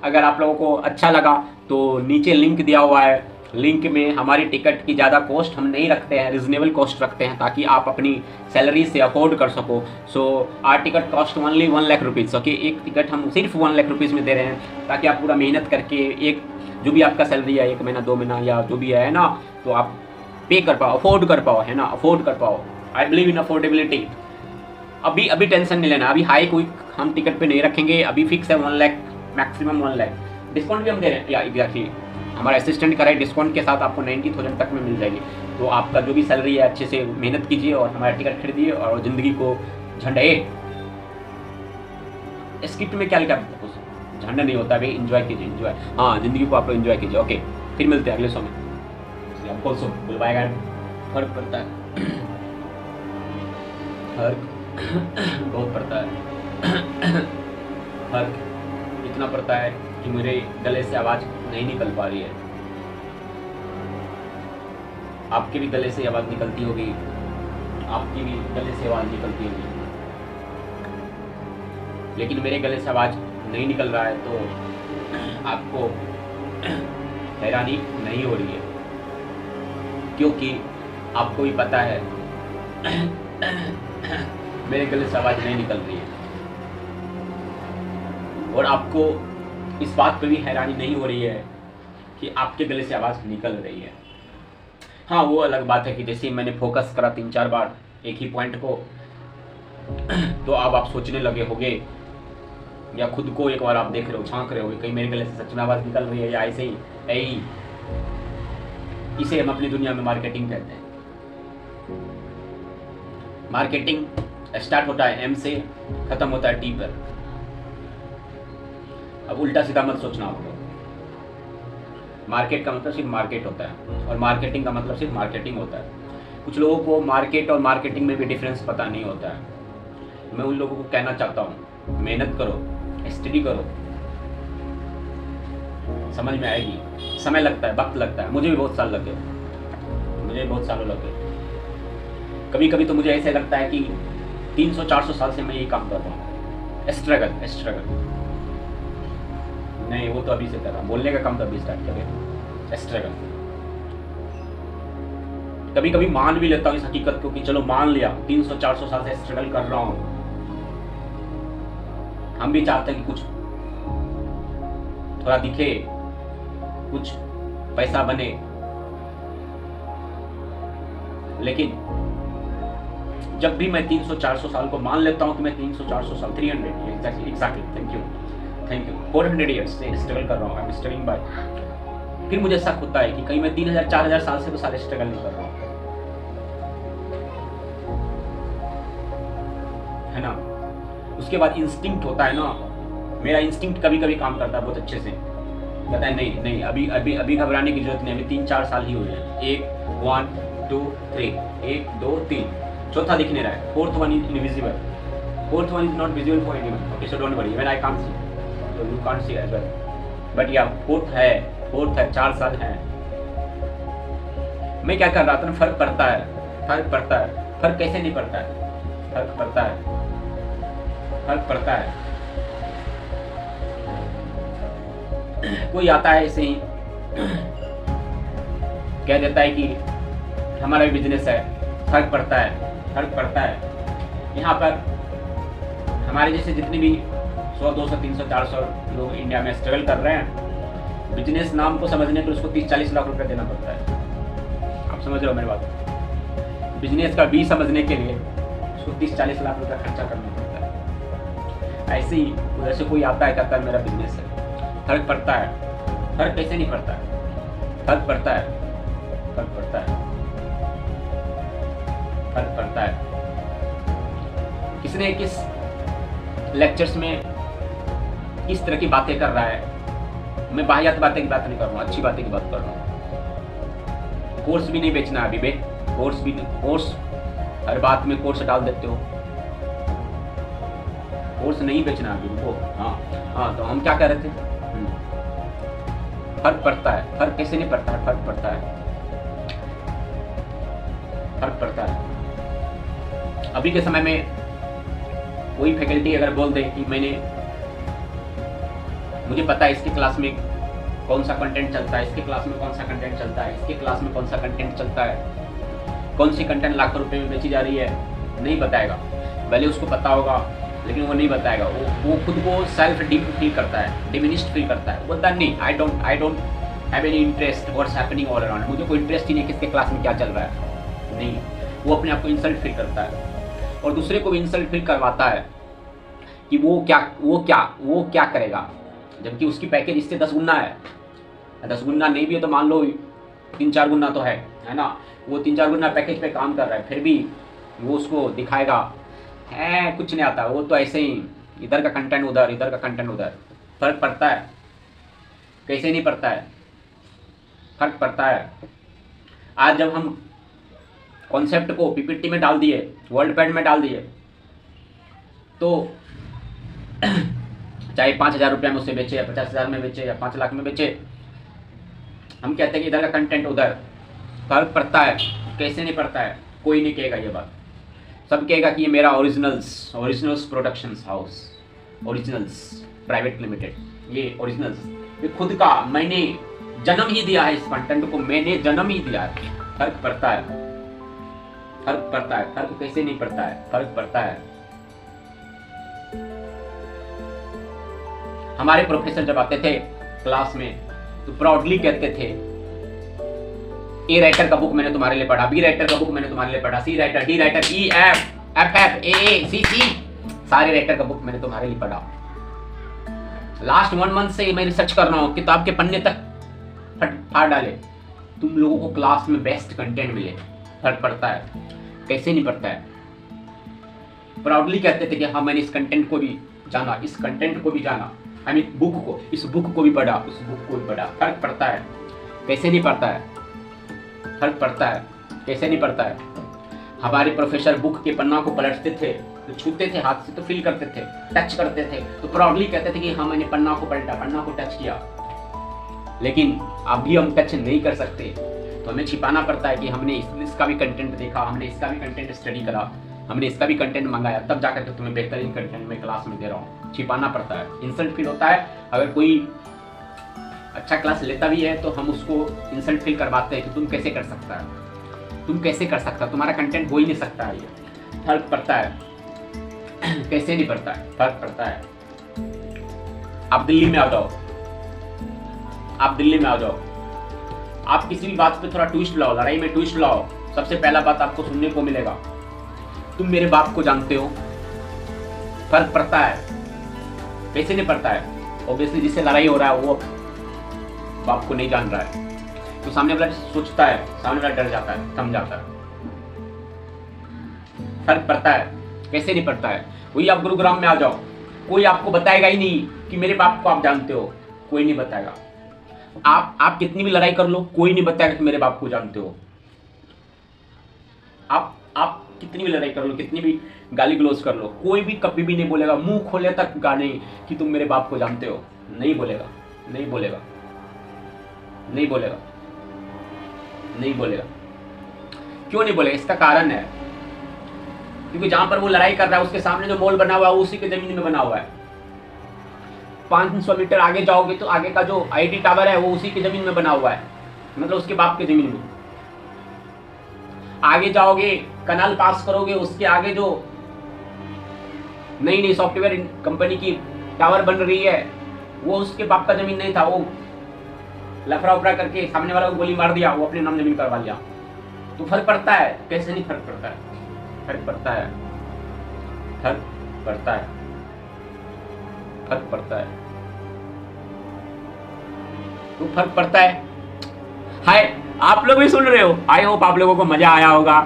अगर आप लोगों को अच्छा लगा तो नीचे लिंक दिया हुआ है, लिंक में हमारी टिकट की ज़्यादा कॉस्ट हम नहीं रखते हैं, रिजनेबल कॉस्ट रखते हैं ताकि आप अपनी सैलरी से अफोर्ड कर सको। So our ticket cost only 1 lakh rupees. Okay, एक टिकट हम सिर्फ 1 लाख रुपीज़ में दे रहे हैं ताकि आप पूरा मेहनत करके एक जो भी आपका सैलरी है 1 महीना 2 महीना या जो भी है ना, तो आप पे कर पाओ, अफोर्ड कर पाओ, है ना, अफोर्ड कर पाओ। I believe in affordability. अभी टेंशन नहीं लेना, अभी हाई कोई हम टिकट पे नहीं रखेंगे, अभी फिक्स है 1 लाख, मैक्सिमम 1 लाख। डिस्काउंट भी हम दे रहे हैं, या एग्जैक्टली हमारा असिस्टेंट कराए डिस्काउंट के साथ आपको 90,000 तक में मिल जाएगी। तो आपका जो भी सैलरी है अच्छे से मेहनत कीजिए और हमारा टिकट खरीदिए और ज़िंदगी को झंडे। स्क्रिप्ट में क्या लिखा है? झंडा नहीं होता भाई, एंजॉय कीजिए, एंजॉय। हाँ, ज़िंदगी को आप लोग एंजॉय कीजिए। ओके, फिर मिलते हैं अगले शो में। आपको बुलवाएगा, फर्क पड़ता है, फर्क बहुत पड़ता है। फर्क इतना पड़ता है कि मेरे गले से आवाज़ नहीं निकल पा रही है। आपके भी गले से आवाज़ निकलती होगी, आपकी भी गले से आवाज़ निकलती होगी, लेकिन मेरे गले से आवाज़ नहीं निकल रहा है तो आपको हैरानी नहीं हो रही है, क्योंकि आपको भी पता है मेरे गले से आवाज़ नहीं निकल रही है और आपको इस बात पे भी हैरानी नहीं हो रही है कि आपके गले से आवाज़ निकल रही है। हाँ, वो अलग बात है कि जैसे मैंने फोकस करा 3-4 बार एक ही पॉइंट को, तो अब आप सोचने लगे होंगे या खुद को एक बार आप देख रहे हो, झांक रहे होगे, कहीं मेरे गले से सच में आवाज़ निकल रही है या ऐसे ही यही। इसे हम अपनी दुनिया में मार्केटिंग कहते हैं। मार्केटिंग स्टार्ट होता है M से, खत्म होता है T पर। अब उल्टा सीधा मत सोचना आपको। मार्केट का मतलब सिर्फ मार्केट होता है और मार्केटिंग का मतलब सिर्फ मार्केटिंग होता है। कुछ लोगों को मार्केट और मार्केटिंग में भी डिफरेंस पता नहीं होता है। मैं उन लोगों को कहना चाहता हूँ, मेहनत करो, स्टडी करो, समझ में आएगी। समय लगता है, वक्त लगता है, मुझे भी बहुत साल लगे, मुझे बहुत सालों लगे। कभी कभी तो मुझे ऐसे लगता है कि 300-400 साल से मैं यही काम कर रहा हूँ। स्ट्रगल नहीं, वो तो अभी से कर रहा हूँ, बोलने का काम तो अभी स्टार्ट करें। स्ट्रगल कभी कभी मान भी लेता हूँ इस हकीकत को कि चलो मान लिया 300-400 साल से स्ट्रगल कर रहा हूँ। हम भी चाहते हैं कि कुछ थोड़ा दिखे, कुछ पैसा बने, लेकिन जब भी मैं 300-400 साल को मान लेता हूं कि मैं 300-400 साल 300 एग्जैक्टली थैंक यू 400 ईयर्स से स्ट्रगल कर रहा हूँ। I am struggling bye. फिर मुझे शक होता है कि कहीं मैं 3000-4000 साल से तो सारे स्ट्रगल नहीं कर रहा हूँ, है ना। उसके बाद इंस्टिंक्ट होता है ना, मेरा इंस्टिंक्ट कभी कभी काम करता है बहुत अच्छे से, कहता है नहीं अभी अभी अभी घबराने की जरूरत नहीं, अभी 3-4 साल ही हुए हैं। 1 2 3 1 2 3 चौथा दिख नहीं रहा है, fourth one is invisible, fourth one is not visible for anyone. Okay, so don't worry, when I can't see तो you can't see as well, but या फोर्थ है 4 साल है। मैं क्या कर रहा था ना, फर्क पड़ता है। फर्क कैसे नहीं पड़ता है? फर्क पड़ता है। कोई आता है ऐसे ही कह देता है कि हमारा भी बिजनेस है, फर्क पड़ता है। यहाँ पर हमारे जैसे जितने भी 100, 200, 300, 400 लोग इंडिया में स्ट्रगल कर रहे हैं, बिजनेस नाम को समझने के लिए उसको 30-40 लाख रुपए देना पड़ता है। आप समझ रहे हो मेरी बात? बिजनेस का बी समझने के लिए उसको 30-40 लाख रुपए खर्चा करना पड़ता है। ऐसे ही जैसे कोई आता है कहता है मेरा बिजनेस है, फर्क पड़ता है। फर्क कैसे नहीं पड़ता है? फर्क पड़ता है। किसने किस लेक्चर्स में किस तरह की बातें कर रहा है। मैं बाह्यात बातें की बात नहीं कर रहा हूँ, अच्छी बातें की बात कर रहा हूँ। कोर्स भी नहीं बेचना अभी बे, कोर्स हर बात में कोर्स डाल देते हो। कोर्स नहीं बेचना अभी उनको। हाँ, तो हम क्या कर रहे थे? फर्क पड़ता है। फर्क कैसे नहीं पड़ता है? फर्क पड़ता है। अभी के समय में कोई फैकल्टी अगर बोल दे कि मैंने मुझे पता है इसकी क्लास में कौन सा कंटेंट चलता है, इसके क्लास में कौन सा कंटेंट चलता है, इसके क्लास में कौन सा कंटेंट चलता है, कौन सी कंटेंट लाखों रुपए में बेची जा रही है, नहीं बताएगा। भले उसको पता होगा लेकिन वो नहीं बताएगा। वो खुद को सेल्फ फील करता है, डिमिनिश्ड फील करता है। बोलता नहीं, I don't have any interest what's happening all around, मुझे कोई इंटरेस्ट ही नहीं किसके क्लास में क्या चल रहा है। नहीं, वो अपने आप को इंसल्ट फील करता है और दूसरे को भी इंसल्ट फील करवाता है कि वो क्या करेगा, जबकि उसकी पैकेज इससे 10 गुना है। 10 गुना नहीं भी है तो मान लो 3-4 गुना तो है ना। वो 3-4 गुना पैकेज पे काम कर रहा है, फिर भी वो उसको दिखाएगा है कुछ नहीं आता, वो तो ऐसे ही इधर का कंटेंट उधर, इधर का कंटेंट उधर। फर्क पड़ता है? कैसे नहीं पड़ता है? फर्क पड़ता है। आज जब हम कॉन्सेप्ट को पीपीटी में डाल दिए, वर्ड पैड में डाल दिए, तो चाहे 5,000 रुपये में उससे बेचे या 50,000 में बेचे या 5 लाख में बेचे, हम कहते हैं कि इधर का कंटेंट उधर। फर्क पड़ता है? कैसे नहीं पड़ता है? कोई नहीं कहेगा ये बात। सब कहेगा कि ये मेरा originals productions house, originals private limited, ये ओरिजिनल्स, ये खुद का, मैंने जन्म ही दिया है, इस कंटेंट को मैंने जन्म ही दिया है। फर्क पड़ता है? फर्क पड़ता है। फर्क कैसे नहीं पड़ता है? फर्क पड़ता है। हमारे प्रोफेसर जब आते थे क्लास में तो प्राउडली कहते थे, ए राइटर का बुक मैंने तुम्हारे लिए पढ़ा, बी राइटर का बुक मैंने तुम्हारे लिए पढ़ा, C writer, D writer, E F F F A A C C, सारे राइटर का बुक मैंने तुम्हारे लिए पढ़ा। लास्ट 1 मंथ से मैं रिसर्च कर रहा हूँ, किताब के पन्ने तक फाड़ डाले, तुम लोगों को क्लास में बेस्ट कंटेंट मिले। फर्क पड़ता है? कैसे नहीं पड़ता है? प्राउडली कहते थे कि हाँ मैंने इस कंटेंट को भी जाना, इस कंटेंट को भी जाना, आई मीन बुक को, इस बुक को भी पढ़ा, उस बुक को भी पढ़ा। फर्क पड़ता है? कैसे नहीं पड़ता है? फर्क पड़ता है? कैसे नहीं पड़ता है? हमारे प्रोफेसर बुक के पन्ना को पलटते थे, तो छूते थे हाथ से, तो फील करते थे, टच करते थे, तो प्राउडली कहते थे कि हाँ मैंने पन्ना को पलटा, पन्ना को टच किया। लेकिन अभी हम टच नहीं कर सकते, तो हमें छिपाना पड़ता है कि हमने इसका भी कंटेंट देखा, हमने इसका भी कंटेंट स्टडी करा, हमने इसका भी कंटेंट मंगाया, तब जाकर के तुम्हें बेहतरीन कंटेंट में क्लास में दे रहा हूँ। छिपाना पड़ता है, इंसल्ट फील होता है। अगर कोई अच्छा क्लास लेता भी है तो हम उसको इंसल्ट फील करवाते हैं कि तुम कैसे कर सकता है, तुम कैसे कर सकता, तुम्हारा कंटेंट हो ही नहीं सकता है। ये फर्क पड़ता है? कैसे नहीं पड़ता है? फर्क पड़ता है। आप दिल्ली में आ जाओ, आप दिल्ली में आ जाओ, आप किसी भी बात पे थोड़ा ट्विस्ट लाओ, लड़ाई में ट्विस्ट लाओ, सबसे पहला बात आपको सुनने को मिलेगा, तुम मेरे बाप को जानते हो। फर्क पड़ता है? कैसे नहीं पड़ता है? ऑब्वियसली जिससे लड़ाई हो रहा है वो बाप को नहीं जान रहा है, तो सामने वाला सोचता है, सामने वाला डर जाता है, थम जाता है। फर्क पड़ता है? कैसे नहीं पड़ता है? वही आप गुरुग्राम में आ जाओ, कोई आपको बताएगा ही नहीं कि मेरे बाप को आप जानते हो, कोई नहीं बताएगा। आप कितनी भी लड़ाई कर लो, कोई नहीं बताएगा कि मेरे बाप को जानते हो। आप कितनी भी लड़ाई कर लो, कितनी भी गाली गलौज कर लो, कोई भी कभी भी नहीं बोलेगा, मुंह खोले तक गाने कि तुम मेरे बाप को जानते हो। नहीं बोलेगा, नहीं बोलेगा, नहीं बोलेगा, नहीं बोलेगा। क्यों नहीं बोलेगा? इसका कारण है, क्योंकि जहां पर वो लड़ाई कर रहा है उसके सामने जो मॉल बना हुआ है उसी के जमीन में बना हुआ है। 500 मीटर आगे जाओगे तो आगे का जो आईटी टावर है वो उसी की जमीन में बना हुआ है, मतलब उसके बाप की जमीन में। आगे जाओगे, कनाल पास करोगे, उसके आगे जो नई नई सॉफ्टवेयर कंपनी की टावर बन रही है वो उसके बाप का जमीन नहीं था, वो लफड़ा उफड़ा करके सामने वाला को गोली मार दिया, वो अपने नाम जमीन करवा लिया। तो फर्क पड़ता है? कैसे नहीं फर्क पड़ता है? फर्क पड़ता है, फर्क पड़ता है, फर्क पड़ता है, तो फर्क पड़ता है। हाय, आप लोग भी सुन रहे हो, आई होप आप लोगों को मजा आया होगा।